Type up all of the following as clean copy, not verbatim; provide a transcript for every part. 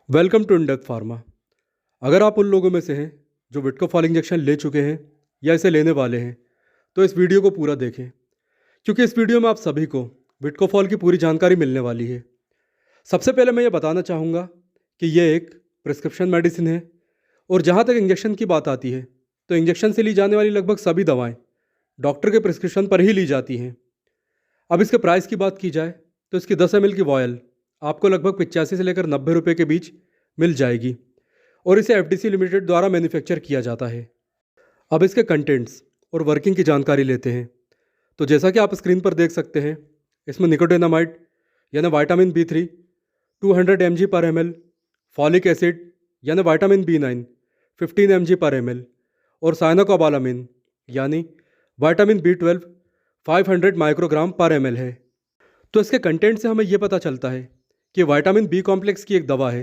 Welcome to in-depth pharma. अगर आप उन लोगों में से हैं जो विटकोफॉल इंजेक्शन ले चुके हैं या इसे लेने वाले हैं तो इस वीडियो को पूरा देखें, क्योंकि इस वीडियो में आप सभी को विटकोफॉल की पूरी जानकारी मिलने वाली है। सबसे पहले मैं ये बताना चाहूँगा कि ये एक प्रिस्क्रिप्शन मेडिसिन है और जहाँ तक इंजेक्शन की बात आती है तो इंजेक्शन से ली जाने वाली लगभग सभी दवाएँ डॉक्टर के प्रिस्क्रिप्शन पर ही ली जाती हैं। अब इसके प्राइस की बात की जाए तो इसकी 10 ml की वॉयल आपको लगभग 85 से लेकर 90 रुपये के बीच मिल जाएगी और इसे एफडीसी लिमिटेड द्वारा मैन्युफैक्चर किया जाता है। अब इसके कंटेंट्स और वर्किंग की जानकारी लेते हैं। तो जैसा कि आप स्क्रीन पर देख सकते हैं, इसमें निकोटिनामाइड यानी विटामिन B3 200 mg पर ml, फॉलिक एसिड यानी विटामिन B9 15 mg पर ml और साइनोकोबालामिन यानी विटामिन B12 500 माइक्रोग्राम पर ml है। तो इसके कंटेंट से हमें यह पता चलता है कि विटामिन बी कॉम्प्लेक्स की एक दवा है।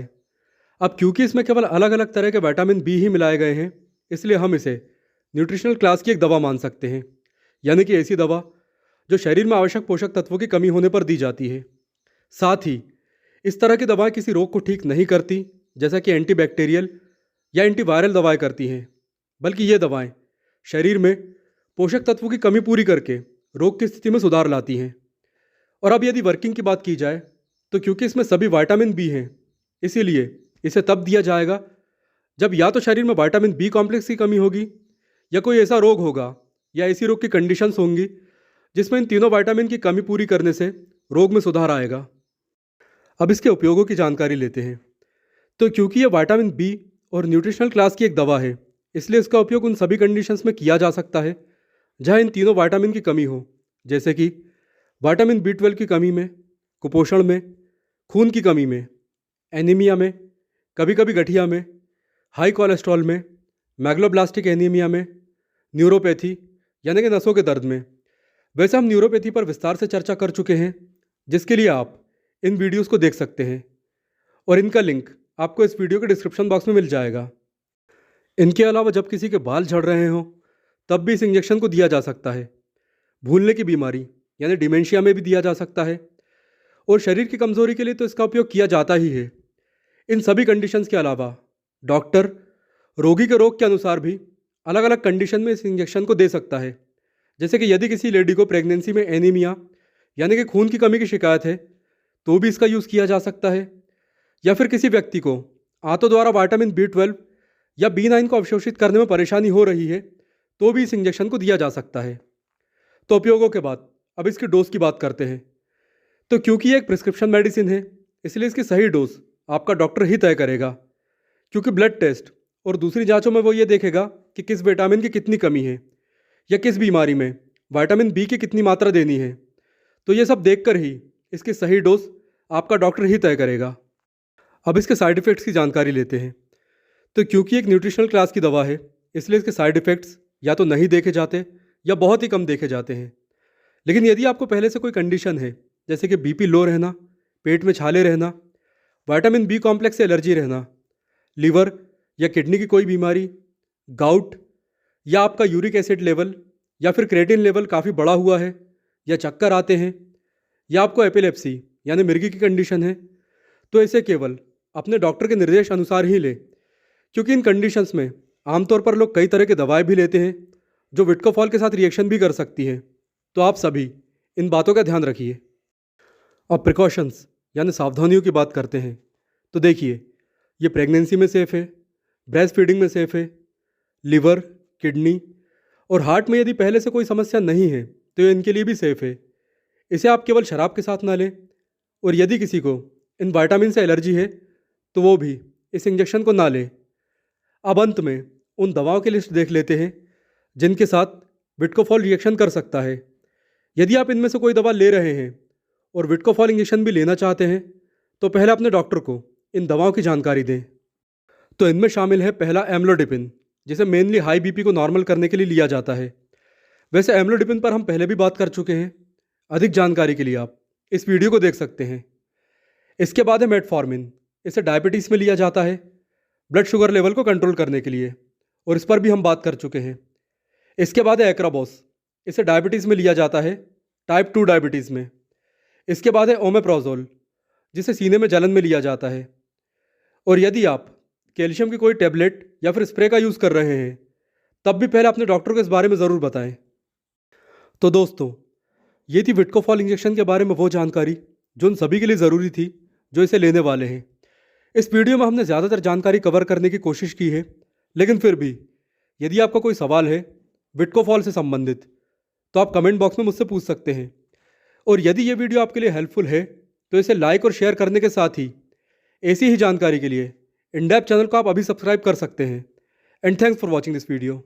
अब क्योंकि इसमें केवल अलग अलग तरह के विटामिन बी ही मिलाए गए हैं, इसलिए हम इसे न्यूट्रिशनल क्लास की एक दवा मान सकते हैं, यानी कि ऐसी दवा जो शरीर में आवश्यक पोषक तत्वों की कमी होने पर दी जाती है। साथ ही इस तरह की दवाएं किसी रोग को ठीक नहीं करती, जैसा कि एंटीबैक्टीरियल या एंटीवायरल दवाएं करती हैं, बल्कि ये दवाएं शरीर में पोषक तत्वों की कमी पूरी करके रोग की स्थिति में सुधार लाती हैं। और अब यदि वर्किंग की बात की जाए तो क्योंकि इसमें सभी विटामिन बी हैं, इसीलिए इसे तब दिया जाएगा जब या तो शरीर में विटामिन बी कॉम्प्लेक्स की कमी होगी या कोई ऐसा रोग होगा या ऐसी रोग की कंडीशंस होंगी जिसमें इन तीनों विटामिन की कमी पूरी करने से रोग में सुधार आएगा। अब इसके उपयोगों की जानकारी लेते हैं। तो क्योंकि यह विटामिन बी और न्यूट्रिशनल क्लास की एक दवा है, इसलिए इसका उपयोग उन सभी कंडीशंस में किया जा सकता है जहां इन तीनों विटामिन की कमी हो, जैसे कि विटामिन B12 की कमी में, कुपोषण में, खून की कमी में, एनीमिया में, कभी कभी गठिया में, हाई कोलेस्ट्रॉल में, मैग्लोब्लास्टिक एनीमिया में, न्यूरोपैथी यानी कि नसों के दर्द में। वैसे हम न्यूरोपैथी पर विस्तार से चर्चा कर चुके हैं, जिसके लिए आप इन वीडियोस को देख सकते हैं और इनका लिंक आपको इस वीडियो के डिस्क्रिप्शन बॉक्स में मिल जाएगा। इनके अलावा जब किसी के बाल झड़ रहे हों तब भी इस इंजेक्शन को दिया जा सकता है। भूलने की बीमारी यानी डिमेंशिया में भी दिया जा सकता है और शरीर की कमजोरी के लिए तो इसका उपयोग किया जाता ही है। इन सभी कंडीशंस के अलावा डॉक्टर रोगी के रोग के अनुसार भी अलग अलग कंडीशन में इस इंजेक्शन को दे सकता है। जैसे कि यदि किसी लेडी को प्रेगनेंसी में एनीमिया यानी कि खून की कमी की शिकायत है तो भी इसका यूज़ किया जा सकता है, या फिर किसी व्यक्ति को आंतों द्वारा विटामिन B12 या B9 को अवशोषित करने में परेशानी हो रही है तो भी इस इंजेक्शन को दिया जा सकता है। तो उपयोगों के बाद अब इसकी डोज की बात करते हैं। तो क्योंकि ये एक प्रिस्क्रिप्शन मेडिसिन है, इसलिए इसकी सही डोज आपका डॉक्टर ही तय करेगा, क्योंकि ब्लड टेस्ट और दूसरी जांचों में वो ये देखेगा कि किस विटामिन की कितनी कमी है या किस बीमारी में विटामिन बी की कितनी मात्रा देनी है। तो ये सब देखकर ही इसकी सही डोज आपका डॉक्टर ही तय करेगा। अब इसके साइड इफ़ेक्ट्स की जानकारी लेते हैं। तो क्योंकि एक न्यूट्रिशनल क्लास की दवा है, इसलिए इसके साइड इफ़ेक्ट्स या तो नहीं देखे जाते या बहुत ही कम देखे जाते हैं। लेकिन यदि आपको पहले से कोई कंडीशन है, जैसे कि बीपी लो रहना, पेट में छाले रहना, विटामिन बी कॉम्प्लेक्स से एलर्जी रहना, लीवर या किडनी की कोई बीमारी, गाउट, या आपका यूरिक एसिड लेवल या फिर क्रेटिन लेवल काफ़ी बड़ा हुआ है, या चक्कर आते हैं, या आपको एपिलेप्सी यानी मिर्गी की कंडीशन है, तो इसे केवल अपने डॉक्टर के निर्देश अनुसार ही ले, क्योंकि इन कंडीशंस में आमतौर पर लोग कई तरह की दवाएं भी लेते हैं जो विटकोफॉल के साथ रिएक्शन भी कर सकती हैं। तो आप सभी इन बातों का ध्यान रखिए। अब प्रिकॉशंस यानी सावधानियों की बात करते हैं। तो देखिए, ये प्रेगनेंसी में सेफ़ है, ब्रेस्ट फीडिंग में सेफ़ है, लिवर, किडनी और हार्ट में यदि पहले से कोई समस्या नहीं है तो ये इनके लिए भी सेफ़ है। इसे आप केवल शराब के साथ ना लें, और यदि किसी को इन विटामिन से एलर्जी है तो वो भी इस इंजेक्शन को ना ले। अब अंत में उन दवाओं की लिस्ट देख लेते हैं जिनके साथ विटकोफॉल रिएक्शन कर सकता है। यदि आप इनमें से कोई दवा ले रहे हैं और विटकोफॉल इंजेक्शन भी लेना चाहते हैं तो पहले अपने डॉक्टर को इन दवाओं की जानकारी दें। तो इनमें शामिल है पहला एम्लोडिपिन, जिसे मेनली हाई बीपी को नॉर्मल करने के लिए लिया जाता है। वैसे एम्लोडिपिन पर हम पहले भी बात कर चुके हैं, अधिक जानकारी के लिए आप इस वीडियो को देख सकते हैं। इसके बाद है मेटफॉर्मिन, इसे डायबिटीज़ में लिया जाता है ब्लड शुगर लेवल को कंट्रोल करने के लिए, और इस पर भी हम बात कर चुके हैं। इसके बाद है एक्राबोस, इसे डायबिटीज़ में लिया जाता है टाइप 2 डायबिटीज़ में। इसके बाद है ओमेप्रोजोल, जिसे सीने में जलन में लिया जाता है। और यदि आप कैल्शियम की कोई टैबलेट या फिर स्प्रे का यूज़ कर रहे हैं तब भी पहले अपने डॉक्टर को इस बारे में ज़रूर बताएं। तो दोस्तों, ये थी विटकोफॉल इंजेक्शन के बारे में वो जानकारी जो उन सभी के लिए ज़रूरी थी जो इसे लेने वाले हैं। इस वीडियो में हमने ज़्यादातर जानकारी कवर करने की कोशिश की है, लेकिन फिर भी यदि आपका कोई सवाल है विटकोफॉल से संबंधित तो आप कमेंट बॉक्स में मुझसे पूछ सकते हैं। और यदि ये वीडियो आपके लिए हेल्पफुल है तो इसे लाइक और शेयर करने के साथ ही ऐसी ही जानकारी के लिए इन डेप्थ चैनल को आप अभी सब्सक्राइब कर सकते हैं। And thanks for watching this video.